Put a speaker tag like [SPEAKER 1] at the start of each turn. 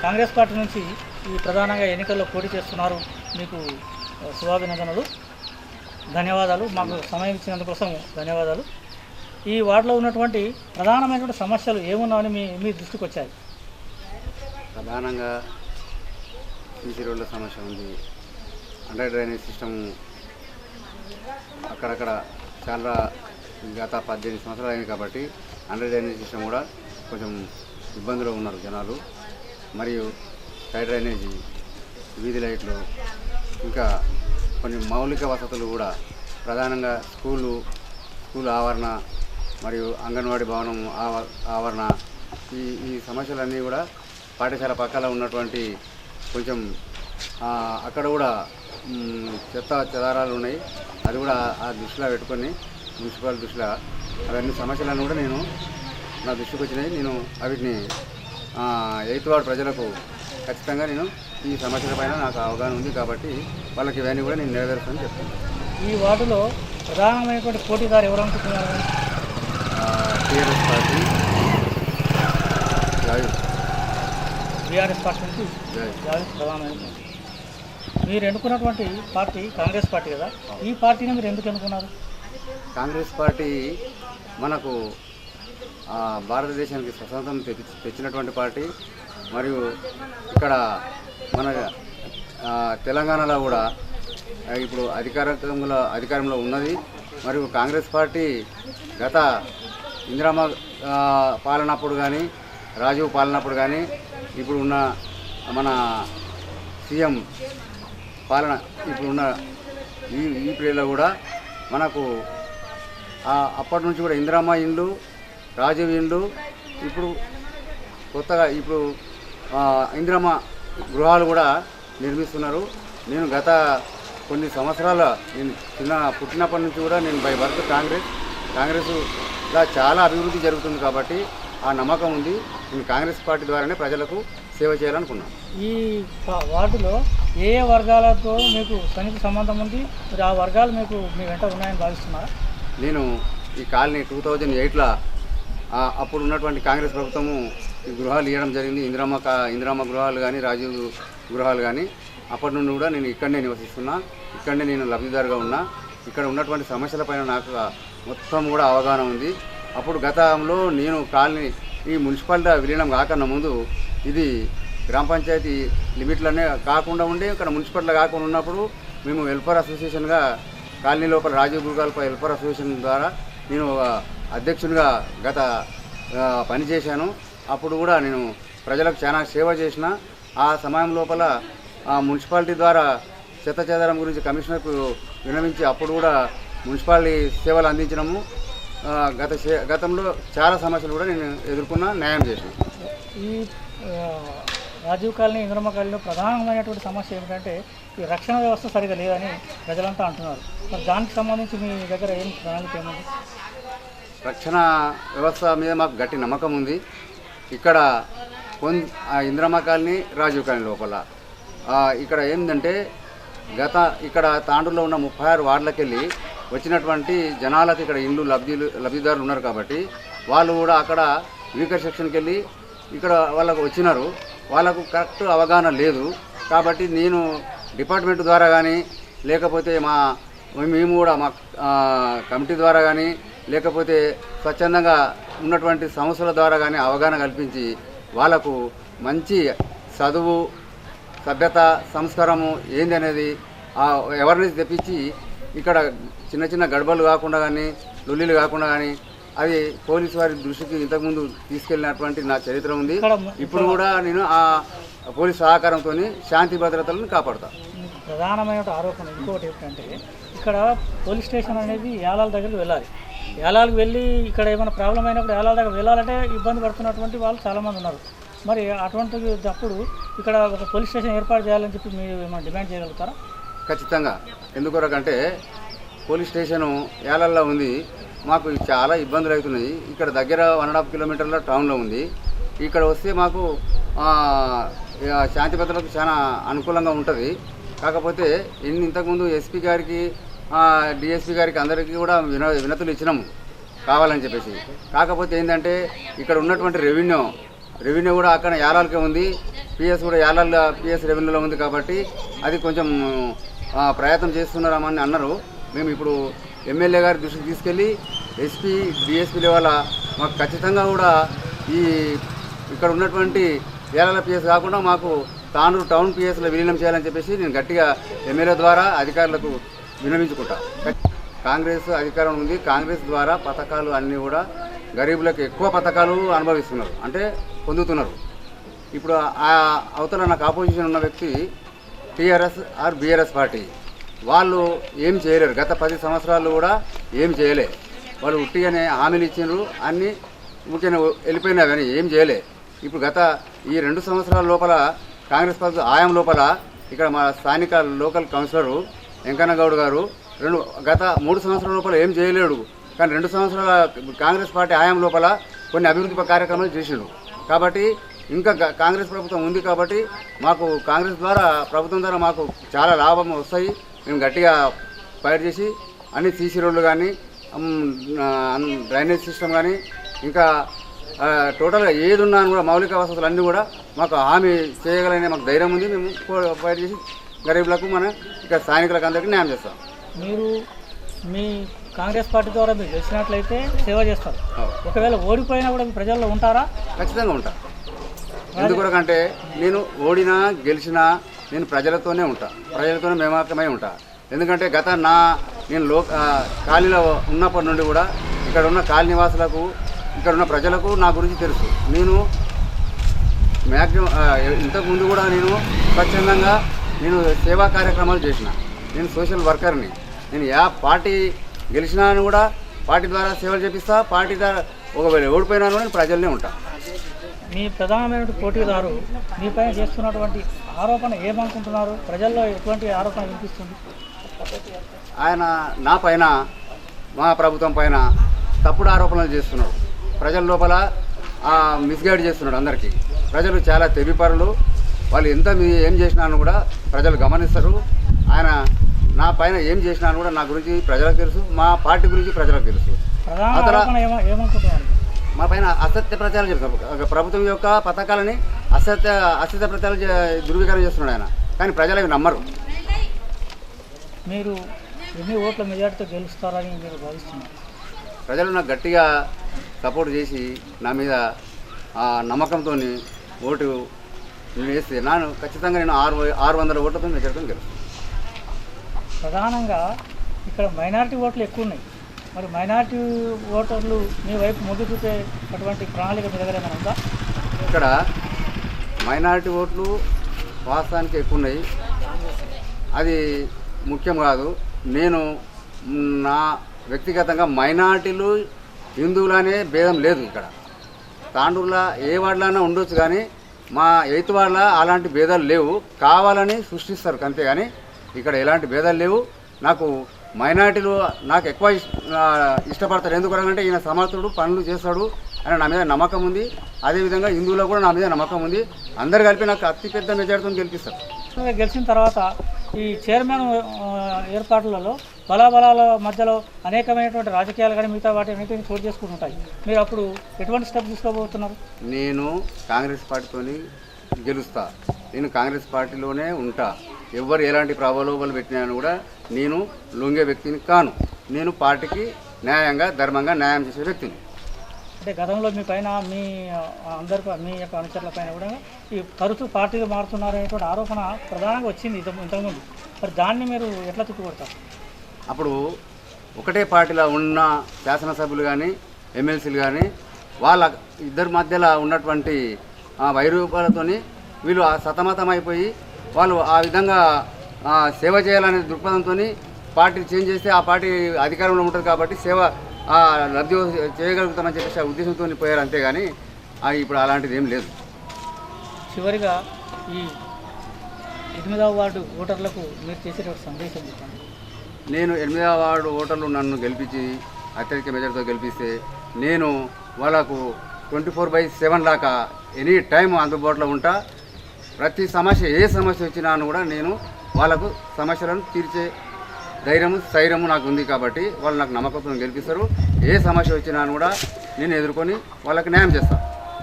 [SPEAKER 1] Congress party నుంచి ఈ ప్రధానంగా ఎన్నికల్లో పోటీ చేస్తున్నారు. మీకు శుభాభినందనలు, ధన్యవాదాలు. మాకు సమయం ఇచ్చినందుకోసం ధన్యవాదాలు. ఈ వార్డులో ఉన్నటువంటి ప్రధానమైనటువంటి సమస్యలు ఏమున్నాయని మీ దృష్టికి వచ్చాయి?
[SPEAKER 2] ప్రధానంగా సీసీ రోడ్ల సమస్య ఉంది. అండర్ డ్రైనేజ్ సిస్టమ్ అక్కడక్కడ చాలా గత 18 సంవత్సరాలు అయింది కాబట్టి అండర్ డ్రైనేజ్ సిస్టమ్ కూడా కొంచెం ఇబ్బందులో ఉన్నారు జనాలు. మరియు సైడ్ డ్రైనేజీ, వీధి లైట్లు, ఇంకా కొన్ని మౌలిక వసతులు కూడా ప్రధానంగా స్కూల్ ఆవరణ మరియు అంగన్వాడీ భవనం ఆవరణ ఈ సమస్యలన్నీ కూడా పాఠశాల పక్కన ఉన్నటువంటి కొంచెం అక్కడ కూడా చెత్త చెదారాలు ఉన్నాయి. అది కూడా ఆ దృష్టిలో పెట్టుకొని మున్సిపల్ దృష్టిలో అవన్నీ సమస్యలను కూడా నా దృష్టికి వచ్చినాయి. నేను వీటిని 8వ వార్డు ప్రజలకు ఖచ్చితంగా ఈ సమస్యలపైన నాకు అవగాహన ఉంది కాబట్టి వాళ్ళకి ఇవన్నీ కూడా నేను నెరవేరుస్తానని చెప్తున్నాను.
[SPEAKER 1] ఈ వార్డులో ప్రధానమైనటువంటి పోటీదారు ఎవరు అనుకుంటున్నారు?
[SPEAKER 2] టీఆర్ఎస్ పార్టీ,
[SPEAKER 1] బీఆర్ఎస్ పార్టీ నుంచి ప్రధానమైన. మీరు ఎన్నుకున్నటువంటి పార్టీ కాంగ్రెస్ పార్టీ కదా, ఈ పార్టీని మీరు ఎందుకు ఎన్నుకున్నారు?
[SPEAKER 2] కాంగ్రెస్ పార్టీ మనకు భారతదేశానికి స్వతంత్రం తెచ్చినటువంటి పార్టీ. మరియు ఇక్కడ మన తెలంగాణలో కూడా ఇప్పుడు అధికారంలో ఉన్నది. మరియు కాంగ్రెస్ పార్టీ గత ఇందిరమ్మ పాలనప్పుడు కానీ, రాజీవ్ పాలనప్పుడు కానీ, ఇప్పుడు ఉన్న మన సీఎం పాలన ఇప్పుడున్న ఈ పీరియడ్లో కూడా మనకు అప్పటి నుంచి కూడా ఇందిరమ్మ ఇండ్లు, రాజీవ్ ఇండ్లు, ఇప్పుడు కొత్తగా ఇందిరమ్మ గృహాలు కూడా నిర్మిస్తున్నారు. నేను గత కొన్ని సంవత్సరాల పుట్టినప్పటి నుంచి కూడా నేను బై బర్త్ కాంగ్రెస్లో చాలా అభివృద్ధి జరుగుతుంది కాబట్టి ఆ నమ్మకం ఉంది. నేను కాంగ్రెస్ పార్టీ ద్వారానే ప్రజలకు సేవ చేయాలనుకున్నాను.
[SPEAKER 1] ఈ వార్డులో ఏ వర్గాలతో మీకు సన్నిహిత సంబంధం ఉంది? మరి ఆ వర్గాలు మీ వెంట ఉన్నాయని భావిస్తున్నారా?
[SPEAKER 2] నేను ఈ కాలనీ 2008లో అప్పుడు ఉన్నటువంటి కాంగ్రెస్ ప్రభుత్వము ఈ గృహాలు ఇవ్వడం జరిగింది. ఇందిరమ్మ గృహాలు కానీ, రాజీవ్ గృహాలు కానీ. అప్పటి నుండి కూడా నేను ఇక్కడనే నివసిస్తున్నా, ఇక్కడనే నేను లబ్ధిదారుగా ఉన్నా. ఇక్కడ ఉన్నటువంటి సమస్యలపైన నాకు మొత్తం కూడా అవగాహన ఉంది. అప్పుడు గతంలో నేను కాలనీ ఈ మున్సిపాలిటీ విలీనం కాకన్నా ముందు ఇది గ్రామ పంచాయతీ లిమిట్లనే కాకుండా ఉండి ఇక్కడ మున్సిపాలిటీ కాకుండా ఉన్నప్పుడు మేము వెల్ఫేర్ అసోసియేషన్గా కాలనీ లోపల రాజీవ్ గృహాలపై వెల్ఫేర్ అసోసియేషన్ ద్వారా నేను అధ్యక్షునిగా గత పనిచేశాను. అప్పుడు కూడా నేను ప్రజలకు చాలా సేవ చేసిన. ఆ సమయం లోపల మున్సిపాలిటీ ద్వారా చెత్త చెదారం గురించి కమిషనర్కు విన్నవించి అప్పుడు కూడా మున్సిపాలిటీ సేవలు అందించినాము. గతంలో చాలా సమస్యలు కూడా నేను ఎదుర్కొన్నా, న్యాయం చేసిన.
[SPEAKER 1] ఈ రాజీవ్ కాలనీ, ఇందిరమ్మ కాలనీలో ప్రధానమైనటువంటి సమస్య ఏమిటంటే ఈ రక్షణ వ్యవస్థ సరిగా లేదని ప్రజలంతా అంటున్నారు. మరి దానికి సంబంధించి మీ దగ్గర ఏం ప్రణాళిక ఏముంది?
[SPEAKER 2] రక్షణ వ్యవస్థ మీద మాకు గట్టి నమ్మకం ఉంది. ఇక్కడ ఇందిరమ్మ కాలనీ, రాజీవ్ కాలనీ లోపల ఇక్కడ ఏంటంటే ఇక్కడ తాండూరులో ఉన్న 36 వార్డులకు వెళ్ళి వచ్చినటువంటి జనాలకు ఇక్కడ ఇండ్లు లబ్ధిదారులు ఉన్నారు కాబట్టి వాళ్ళు కూడా అక్కడ వీకర్ సెక్షన్కి వెళ్ళి ఇక్కడ వాళ్ళకు వచ్చినారు. వాళ్ళకు కరెక్ట్ అవగాహన లేదు కాబట్టి నేను డిపార్ట్మెంట్ ద్వారా కానీ, లేకపోతే మేము కూడా మా కమిటీ ద్వారా కానీ, లేకపోతే స్వచ్ఛందంగా ఉన్నటువంటి సంస్థల ద్వారా కానీ అవగాహన కల్పించి వాళ్ళకు మంచి చదువు, సభ్యత, సంస్కారము ఏంది అనేది అవేర్నెస్ తెప్పించి ఇక్కడ చిన్న చిన్న గడబలు కాకుండా కానీ, లొల్లీలు కాకుండా కానీ అది పోలీసు వారి దృష్టికి ఇంతకుముందు తీసుకెళ్ళినటువంటి నా చరిత్ర ఉంది. ఇప్పుడు కూడా నేను ఆ పోలీసు సహకారంతో శాంతి భద్రతలను కాపాడుతాను.
[SPEAKER 1] ప్రధానమైన ఆరోపణ ఇంకోటి ఏంటంటే ఇక్కడ పోలీస్ స్టేషన్ అనేది యాలాల దగ్గరికి వెళ్ళాలి. యాలాలకు వెళ్ళి ఇక్కడ ఏమైనా ప్రాబ్లం అయినప్పుడు యాలాల దగ్గర వెళ్ళాలంటే ఇబ్బంది పడుతున్నటువంటి వాళ్ళు చాలామంది ఉన్నారు. మరి అప్పుడు ఇక్కడ ఒక పోలీస్ స్టేషన్ ఏర్పాటు చేయాలని చెప్పి మీరు ఏమైనా డిమాండ్ చేయగలుగుతారా?
[SPEAKER 2] ఖచ్చితంగా. ఎందుకొరకంటే పోలీస్ స్టేషను యాలల్లో ఉంది. మాకు చాలా ఇబ్బందులు అవుతున్నాయి. ఇక్కడ దగ్గర 1.5 కిలోమీటర్ల టౌన్లో ఉంది. ఇక్కడ వస్తే మాకు శాంతి భద్రతలకు చాలా అనుకూలంగా ఉంటుంది. కాకపోతే ఇంతకుముందు ఎస్పీ గారికి, డిఎస్పీ గారికి అందరికీ కూడా వినతులు ఇచ్చినాము కావాలని చెప్పేసి. కాకపోతే ఏంటంటే ఇక్కడ ఉన్నటువంటి రెవెన్యూ రెవెన్యూ కూడా అక్కడ యాలాలకే ఉంది, పిఎస్ కూడా యాలాల పిఎస్ రెవెన్యూలో ఉంది కాబట్టి అది కొంచెం ప్రయత్నం చేస్తున్నారని అన్నారు. మేము ఇప్పుడు ఎమ్మెల్యే గారి దృష్టికి తీసుకెళ్ళి ఎస్పీ డిఎస్పీ లెవెల్ మాకు ఖచ్చితంగా కూడా ఈ ఇక్కడ ఉన్నటువంటి యాలాల పిఎస్ కాకుండా మాకు తాండూరు టౌన్ పిఎస్లో విలీనం చేయాలని చెప్పేసి నేను గట్టిగా ఎమ్మెల్యే ద్వారా అధికారులకు విన్నవించుకుంటా. కాంగ్రెస్ అధికారం ఉంది, కాంగ్రెస్ ద్వారా పథకాలు అన్నీ కూడా గరీబులకు ఎక్కువ పథకాలు అనుభవిస్తున్నారు, అంటే పొందుతున్నారు. ఇప్పుడు ఆ అవతల నాకు ఆపోజిషన్ ఉన్న వ్యక్తి టీఆర్ఎస్ ఆర్ బీఆర్ఎస్ పార్టీ, వాళ్ళు ఏం చేయలేరు. గత 10 సంవత్సరాలు కూడా ఏం చేయలే. వాళ్ళు ఉట్టిగానే హామీలు ఇచ్చిండ్రు, అన్నీ ఊరికే వెళ్ళిపోయినా కానీ ఏం చేయలే. ఇప్పుడు గత ఈ 2 సంవత్సరాల లోపల కాంగ్రెస్ పార్టీ ఆయం లోపల ఇక్కడ మా స్థానిక లోకల్ కౌన్సిలరు వెంకన్న గౌడ్ గారు గత 3 సంవత్సరాల లోపల ఏం చేయలేడు, కానీ 2 సంవత్సరాల కాంగ్రెస్ పార్టీ ఆయం లోపల కొన్ని అభివృద్ధి కార్యక్రమాలు చేసిండు. కాబట్టి ఇంకా కాంగ్రెస్ ప్రభుత్వం ఉంది కాబట్టి మాకు కాంగ్రెస్ ద్వారా ప్రభుత్వం ద్వారా మాకు చాలా లాభం వస్తాయి. మేము గట్టిగా ఫైట్ చేసి అన్ని సీసీ రోడ్లు కానీ డ్రైనేజ్ సిస్టమ్ కానీ ఇంకా టోటల్గా ఏది ఉన్నా కూడా మౌలిక వసతులు అన్నీ కూడా మాకు హామీ చేయగలనే మాకు ధైర్యం ఉంది. మేము ఫైట్ చేసి గరీబులకు మన ఇక్కడ స్థానికులకు అందరికీ న్యాయం చేస్తాం.
[SPEAKER 1] మీరు మీ కాంగ్రెస్ పార్టీ ద్వారా మీరు గెలిచినట్లయితే సేవ చేస్తారు. ఒకవేళ ఓడిపోయినా కూడా మీ ప్రజల్లో ఉంటారా?
[SPEAKER 2] ఖచ్చితంగా ఉంటా. ఎందుకొరకంటే నేను ఓడినా గెలిచినా నేను ప్రజలతోనే ఉంటా, ప్రజలతోనే మేమాకమై ఉంటా. ఎందుకంటే నేను కాలనీలో ఉన్నప్పటి నుండి కూడా ఇక్కడ ఉన్న కాలనీ నివాసులకు ఇక్కడ ఉన్న ప్రజలకు నా గురించి తెలుసు. నేను మ్యాక్సిమం ఇంతకుముందు కూడా నేను స్వచ్ఛందంగా నేను సేవా కార్యక్రమాలు చేసిన, నేను సోషల్ వర్కర్ని. నేను పార్టీ గెలిచినా అని కూడా పార్టీ ద్వారా సేవలు చేపిస్తా, పార్టీ ద్వారా ఒకవేళ ఓడిపోయినా కూడా నేను ప్రజల్నే ఉంటా.
[SPEAKER 1] మీ ప్రధానమైన పోటీదారు మీపైన చేస్తున్నటువంటి ఆరోపణ ఏమనుకుంటున్నారు? ప్రజల్లో ఎటువంటి ఆరోపణ వినిపిస్తుంది?
[SPEAKER 2] ఆయన నా పైన మా ప్రభుత్వం పైన తప్పుడు ఆరోపణలు చేస్తున్నాడు. ప్రజల లోపల మిస్గైడ్ చేస్తున్నాడు అందరికీ. ప్రజలు చాలా తెవిపరులు, వాళ్ళు ఏం చేసినాను కూడా ప్రజలు గమనిస్తారు. ఆయన నా పైన ఏం చేసినాను కూడా నా గురించి ప్రజలకు తెలుసు, మా పార్టీ గురించి ప్రజలకు తెలుసు. మా పైన అసత్య ప్రచారం చేస్తున్నారు. ప్రభుత్వం యొక్క పథకాలని అసత్య ప్రచారం ధృవీకరణ చేస్తున్నాడు ఆయన, కానీ ప్రజలు అవి నమ్మరు.
[SPEAKER 1] మీరు ఎన్ని ఓట్ల మెజార్టీతో గెలుస్తారని మీరు భావిస్తున్నారు?
[SPEAKER 2] ప్రజలు నాకు గట్టిగా సపోర్ట్ చేసి నా మీద నమ్మకంతో ఓటు వేస్తే ఖచ్చితంగా నేను 600 ఓట్లతో మెజార్టీతో గెలుస్తాను.
[SPEAKER 1] ప్రధానంగా ఇక్కడ మైనారిటీ ఓట్లు ఎక్కువ ఉన్నాయి. మరి మైనారిటీ ఓటర్లు మీ వైపు మొగ్గు చూపే అటువంటి ప్రణాళిక మీ దగ్గర ఏమైనా ఉందా?
[SPEAKER 2] ఇక్కడ మైనారిటీ ఓట్లు వాస్తవానికి ఎక్కువ ఉన్నాయి, అది ముఖ్యం కాదు. నేను నా వ్యక్తిగతంగా మైనారిటీలు హిందువులనే భేదం లేదు. ఇక్కడ తాండూరులో ఏ వార్డులైనా ఉండొచ్చు, కానీ మా 8th వార్డులో అలాంటి భేదాలు లేవు. కావాలని సృష్టిస్తారు అంతేగాని ఇక్కడ ఎలాంటి భేదాలు లేవు. నాకు మైనారిటీలు నాకు ఎక్కువ ఇష్టపడతారు. ఎందుకంటే ఈయన సమర్థుడు, పనులు చేస్తాడు అని నా మీద నమ్మకం ఉంది. అదేవిధంగా హిందువులో కూడా నా మీద నమ్మకం ఉంది. అందరు కలిపి నాకు అతిపెద్ద మెజార్టీతో గెలిపిస్తారు.
[SPEAKER 1] గెలిచిన తర్వాత ఈ చైర్మన్ ఏర్పాట్లలో బలాబలాల మధ్యలో అనేకమైనటువంటి రాజకీయాలు కానీ మిగతా వాటి అన్నింటినీ చోటు చేసుకుంటుంటాయి. మీరు అప్పుడు ఎటువంటి స్టెప్ తీసుకోబోతున్నారు?
[SPEAKER 2] నేను కాంగ్రెస్ పార్టీతో గెలుస్తా, నేను కాంగ్రెస్ పార్టీలోనే ఉంటా. ఎవరు ఎలాంటి ప్రలోభాలు పెట్టినా కూడా నేను లొంగే వ్యక్తిని కాను. నేను పార్టీకి న్యాయంగా ధర్మంగా న్యాయం చేసే వ్యక్తిని.
[SPEAKER 1] అంటే గతంలో మీ పైన మీ యొక్క అనుచరుల పైన కూడా ఈ తరచూ పార్టీలు మారుతున్నారనేటువంటి ఆరోపణ ప్రధానంగా వచ్చింది ఇంతకుముందు. మరి దాన్ని మీరు ఎట్లా తిప్పుకొడతారు?
[SPEAKER 2] అప్పుడు ఒకటే పార్టీలో ఉన్న శాసనసభ్యులు కానీ ఎమ్మెల్సీలు కానీ వాళ్ళ ఇద్దరి మధ్యలో ఉన్నటువంటి వైరూపాలతో వీళ్ళు సతమతం అయిపోయి వాళ్ళు ఆ విధంగా సేవ చేయాలనే దృక్పథంతో పార్టీ చేంజ్ చేస్తే ఆ పార్టీ అధికారంలో ఉంటుంది కాబట్టి సేవ లబ్ధి చేయగలుగుతామని చెప్పేసి ఆ ఉద్దేశంతో పోయారు, అంతేగాని ఇప్పుడు అలాంటిది ఏం లేదు.
[SPEAKER 1] చివరిగా ఈ 8వ వార్డు ఓటర్లకు మీరు చేసేటువంటి సందేశం చెప్పండి.
[SPEAKER 2] నేను 8వ వార్డు ఓటర్లు నన్ను గెలిపించి అత్యధిక మెజార్టీతో గెలిపిస్తే నేను వాళ్ళకు 24/7 దాకా ఎనీ టైం అందుబాటులో ఉంటా. ప్రతి సమస్య ఏ సమస్య వచ్చినా కూడా నేను వాళ్ళకు సమస్యలను తీర్చే ధైర్యము నాకు ఉంది కాబట్టి వాళ్ళు నాకు నమ్మకంతో గెలిపిస్తారు. ఏ సమస్య వచ్చినా కూడా నేను ఎదుర్కొని వాళ్ళకి న్యాయం చేస్తాను.